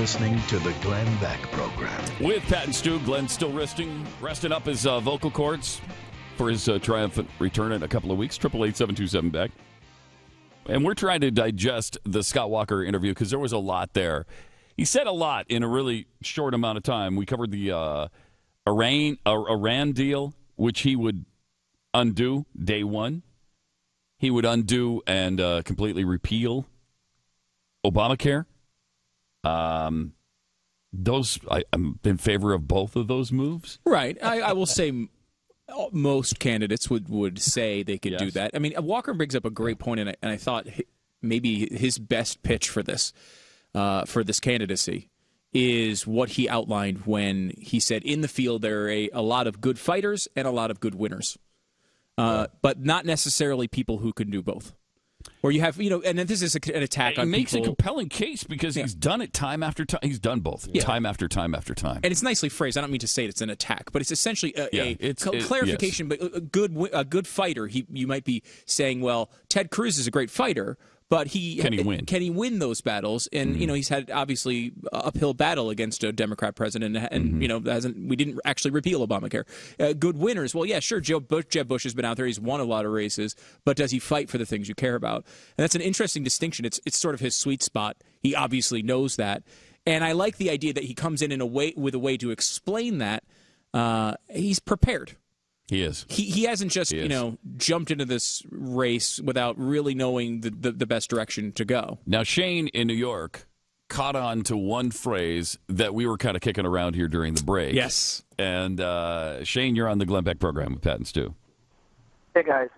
listening to the Glenn Beck Program. With Pat and Stu, Glenn's still resting up his vocal cords for his triumphant return in a couple of weeks. 888-727-BECK. And we're trying to digest the Scott Walker interview because there was a lot there. He said a lot in a really short amount of time. We covered the Iran deal, which he would undo day one. He would undo and completely repeal Obamacare. I'm in favor of both of those moves. Right. I will say most candidates would say they could do that. I mean, Walker brings up a great point, and I thought maybe his best pitch for this candidacy is what he outlined when he said, in the field there are a lot of good fighters and a lot of good winners, but not necessarily people who can do both. Or you have, and this is an attack on people. He makes a compelling case because he's done it time after time. He's done both time after time after time. And it's nicely phrased. I don't mean to say it's an attack, but it's essentially a clarification. But a good fighter, you might be saying, well, Ted Cruz is a great fighter, but can he win? Can he win those battles? And he's had obviously an uphill battle against a Democrat president, and we didn't actually repeal Obamacare. Good winners, well, yeah, sure. Jeb Bush has been out there; he's won a lot of races, but does he fight for the things you care about? And that's an interesting distinction. It's sort of his sweet spot. He obviously knows that, and I like the idea that he comes in with a way to explain that. He's prepared. He is. He hasn't just jumped into this race without really knowing the best direction to go. Now, Shane in New York caught on to one phrase that we were kind of kicking around here during the break. Yes. And Shane, you're on the Glenn Beck program with Pat and Stu. Hey, guys.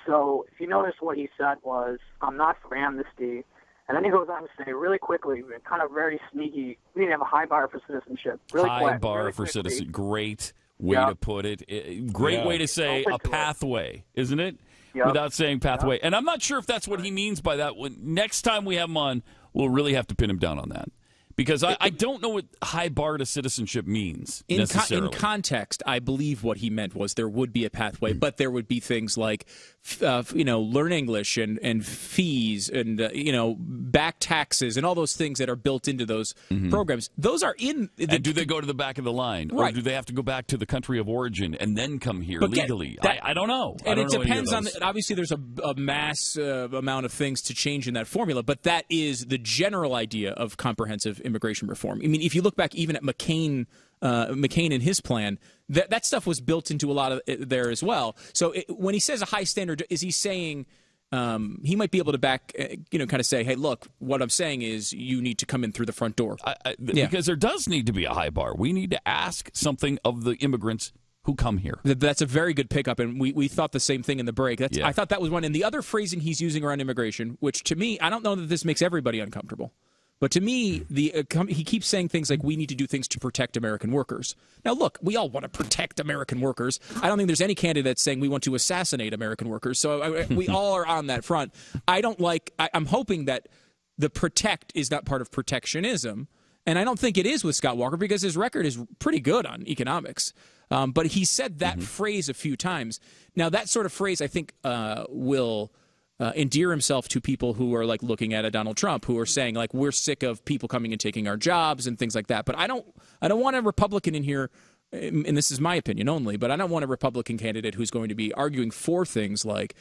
So if you notice what he said was, I'm not for amnesty. And then he goes on to say really quickly, kind of very sneaky, we need to have a high bar for citizenship. High bar for citizenship. Great way to put it. Great way to say a pathway, isn't it? Without saying pathway. And I'm not sure if that's what he means by that. Next time we have him on, we'll really have to pin him down on that. Because I don't know what high bar to citizenship means necessarily. In context, I believe what he meant was there would be a pathway, but there would be things like, learn English and fees and, back taxes and all those things that are built into those programs. Those are in. And do they go to the back of the line? Right. Or do they have to go back to the country of origin and then come here legally? I don't know. And it depends on, obviously there's a mass amount of things to change in that formula, but that is the general idea of comprehensive immigration reform. I mean, if you look back even at McCain and his plan, that stuff was built into a lot of it there as well. So when he says a high standard, is he saying he might be able to kind of say, hey, look, what I'm saying is you need to come in through the front door. Because there does need to be a high bar. We need to ask something of the immigrants who come here. That's a very good pickup, and we thought the same thing in the break. I thought that was one. And the other phrasing he's using around immigration, which to me, I don't know that this makes everybody uncomfortable. But to me, he keeps saying things like we need to do things to protect American workers. Now, look, we all want to protect American workers. I don't think there's any candidate saying we want to assassinate American workers. So we all are on that front. I'm hoping that the protect is not part of protectionism. And I don't think it is with Scott Walker because his record is pretty good on economics. But he said that phrase a few times. Now, that sort of phrase, I think, will endear himself to people who are like looking at a Donald Trump, who are saying like we're sick of people coming and taking our jobs and things like that. But I don't want a Republican in here, and this is my opinion only, but I don't want a Republican candidate who's going to be arguing for things like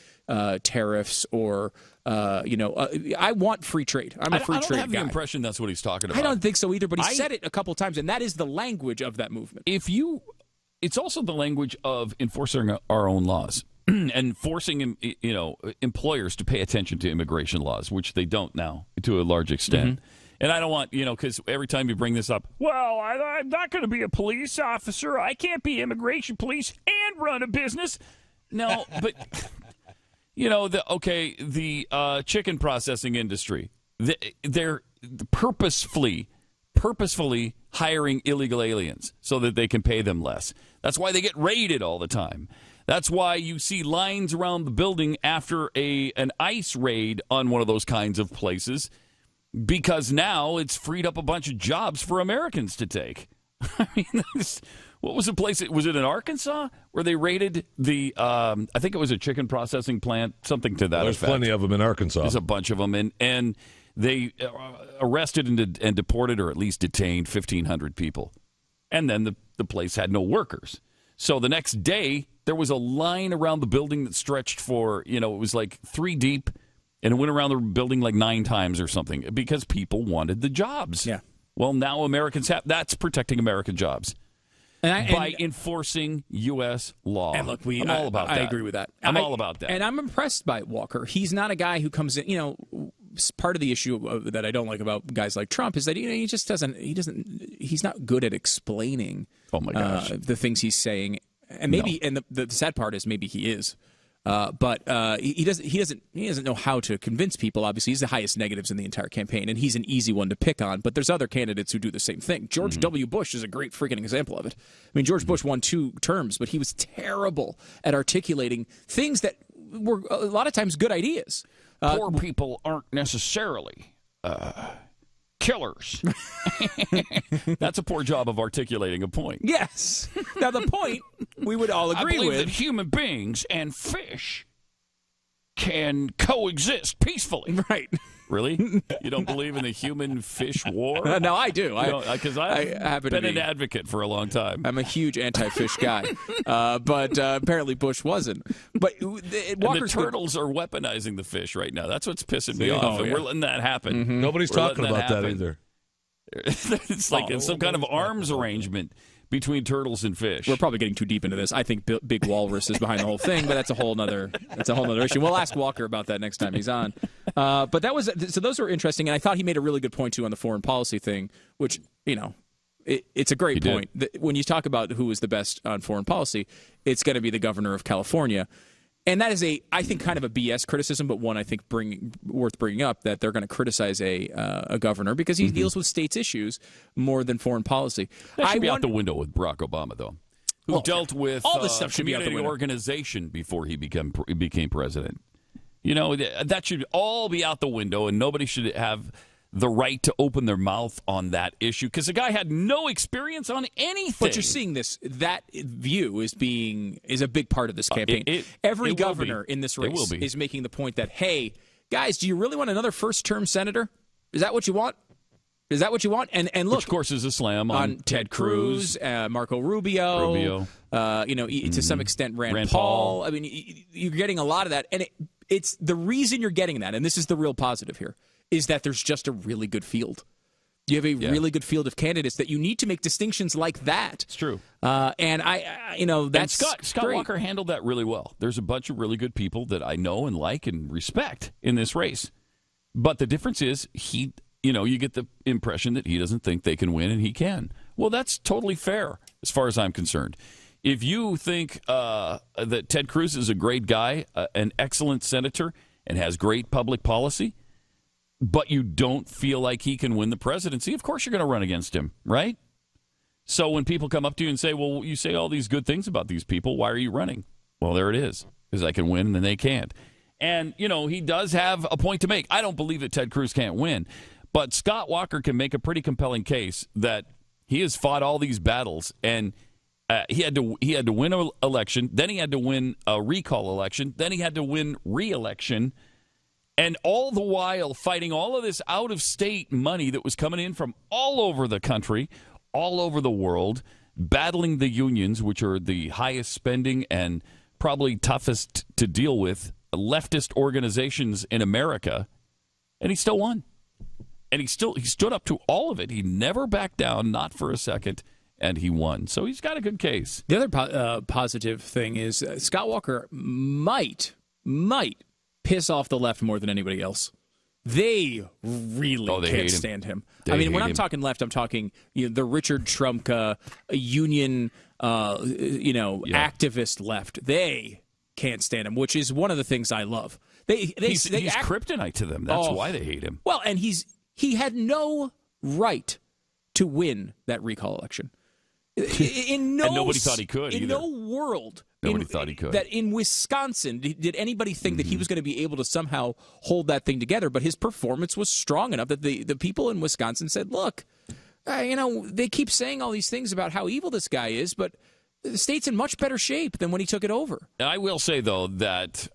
tariffs or I want free trade. I'm a free trade guy. I don't have the impression that's what he's talking about. I don't think so either, but he said it a couple times, and that is the language of that movement. It's also the language of enforcing our own laws. And forcing employers to pay attention to immigration laws, which they don't now to a large extent. And I don't want, because every time you bring this up, well, I'm not going to be a police officer. I can't be immigration police and run a business. No, but, the chicken processing industry, they're purposefully hiring illegal aliens so that they can pay them less. That's why they get raided all the time. That's why you see lines around the building after an ICE raid on one of those kinds of places, because now it's freed up a bunch of jobs for Americans to take. I mean, what was the place? Was it in Arkansas where they raided the, I think it was a chicken processing plant, something to that effect. There's plenty of them in Arkansas. There's a bunch of them. And They arrested and deported, or at least detained, 1,500 people. And then the place had no workers. So the next day, there was a line around the building that stretched for, it was like 3 deep, and it went around the building like 9 times or something because people wanted the jobs. Yeah. Well, now Americans that's protecting American jobs. By enforcing U.S. law. And look, I'm all about that. I agree with that. I'm all about that. And I'm impressed by Walker. He's not a guy who comes in, part of the issue that I don't like about guys like Trump is that he just he's not good at explaining the things he's saying. And maybe and the sad part is maybe he is. But he doesn't know how to convince people. Obviously, he's the highest negatives in the entire campaign, and he's an easy one to pick on. But there's other candidates who do the same thing. George W. Bush is a great freaking example of it. I mean, George Bush won 2 terms, but he was terrible at articulating things that were a lot of times good ideas. Poor people aren't necessarily killers. That's a poor job of articulating a point. Yes. Now, the point we would all agree I believe with. that human beings and fish can coexist peacefully. Right. Really? You don't believe in the human-fish war? No, I do. Because I've been an advocate for a long time. I'm a huge anti-fish guy. But apparently Bush wasn't. But the turtles are weaponizing the fish right now. That's what's pissing me off. And we're letting that happen. Mm-hmm. Nobody's talking about that either. It's like it's some kind of arms arrangement between turtles and fish. We're probably getting too deep into this. I think Big Walrus is behind the whole thing, but that's a whole nother issue. We'll ask Walker about that next time he's on. But those were interesting, and I thought he made a really good point too on the foreign policy thing, which it's a great point. When you talk about who is the best on foreign policy, it's going to be the governor of California. And that is I think, kind of a BS criticism, but one I think worth bringing up, that they're going to criticize a governor because he deals with states' issues more than foreign policy. That should be out the window with Barack Obama, though, who dealt with all this stuff should be out the community window. organization before he became president. That should all be out the window, and nobody should have the right to open their mouth on that issue because the guy had no experience on anything. But you're seeing that view is a big part of this campaign. Every governor in this race is making the point that, hey, guys, do you really want another first-term senator? Is that what you want? Is that what you want? And look, which of course is a slam on Ted Cruz, Marco Rubio. To some extent Rand Paul. I mean, you're getting a lot of that, and it's the reason you're getting that, and this is the real positive here, is that there's just a really good field. You have a really good field of candidates that you need to make distinctions like that. It's true. And that's Scott Walker handled that really well. There's a bunch of really good people that I know and like and respect in this race. But the difference is you get the impression that he doesn't think they can win and he can. Well, that's totally fair as far as I'm concerned. If you think that Ted Cruz is a great guy, an excellent senator, and has great public policy, but you don't feel like he can win the presidency, of course you're going to run against him, right? So when people come up to you and say, well, you say all these good things about these people, why are you running? Well, there it is, because I can win and they can't. And, he does have a point to make. I don't believe that Ted Cruz can't win, but Scott Walker can make a pretty compelling case that he has fought all these battles, and he had to win an election, then he had to win a recall election, then he had to win re-election, and all the while fighting all of this out-of-state money that was coming in from all over the country, all over the world, battling the unions, which are the highest spending and probably toughest to deal with leftist organizations in America, and he still won. And he stood up to all of it. He never backed down, not for a second, and he won. So he's got a good case. The other positive thing is Scott Walker might piss off the left more than anybody else. They really can't stand him. When I'm talking left, I'm talking the Richard Trumka union activist left. They can't stand him, which is one of the things I love. He's kryptonite to them. That's why they hate him. Well, and he had no right to win that recall election. And nobody thought he could either. In no world. Nobody thought he could. That in Wisconsin, did anybody think that he was going to be able to somehow hold that thing together? But his performance was strong enough that the people in Wisconsin said, look, they keep saying all these things about how evil this guy is, but the state's in much better shape than when he took it over. I will say, though, that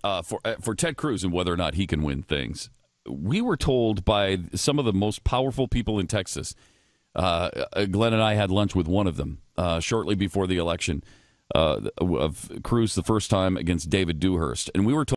for Ted Cruz and whether or not he can win things, we were told by some of the most powerful people in Texas. Glenn and I had lunch with one of them shortly before the election of Cruz the first time against David Dewhurst, and we were told